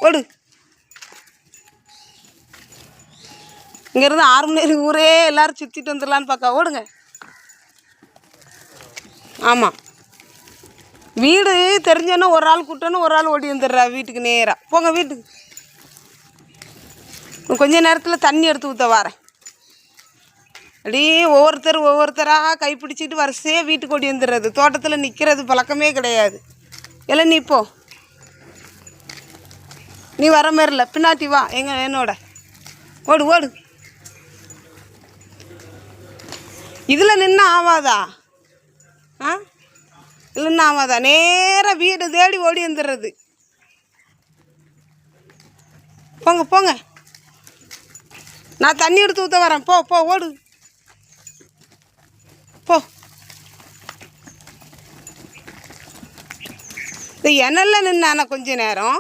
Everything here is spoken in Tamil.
ஓடு. இங்கேருந்து 6 மணி நேரம் ஊரே எல்லோரும் சுற்றிட்டு வந்துடலான்னு பார்க்க. ஓடுங்க. ஆமாம், வீடு தெரிஞ்சோன்னா ஒரு ஆள் கூட்டணும், ஒரு ஆள் ஓடி வந்துடுறா வீட்டுக்கு நேராக. போங்க வீட்டுக்கு. கொஞ்ச நேரத்தில் தண்ணி எடுத்து ஊற்ற வரேன். அப்படியே ஒவ்வொருத்தராக கைப்பிடிச்சிட்டு வரிசையாக வீட்டுக்கு ஓடி வந்துடுறது. தோட்டத்தில் நிற்கிறது பழக்கமே கிடையாது. எல்லாம் நீ போ, நீ வர மாதிரி இல்லை, பின்னாட்டி வா என்னோட. ஓடு ஓடு. இதில் நின்று ஆவாதா? ஆ, இல்லைன்னா ஆவாதா? நேராக வீடு தேடி ஓடி வந்துடுறது. போங்க போங்க, நான் தண்ணி எடுத்து ஊற்ற வரேன். போ போ, ஓடு போ. இந்த இணல்ல நின்னான கொஞ்ச நேரம்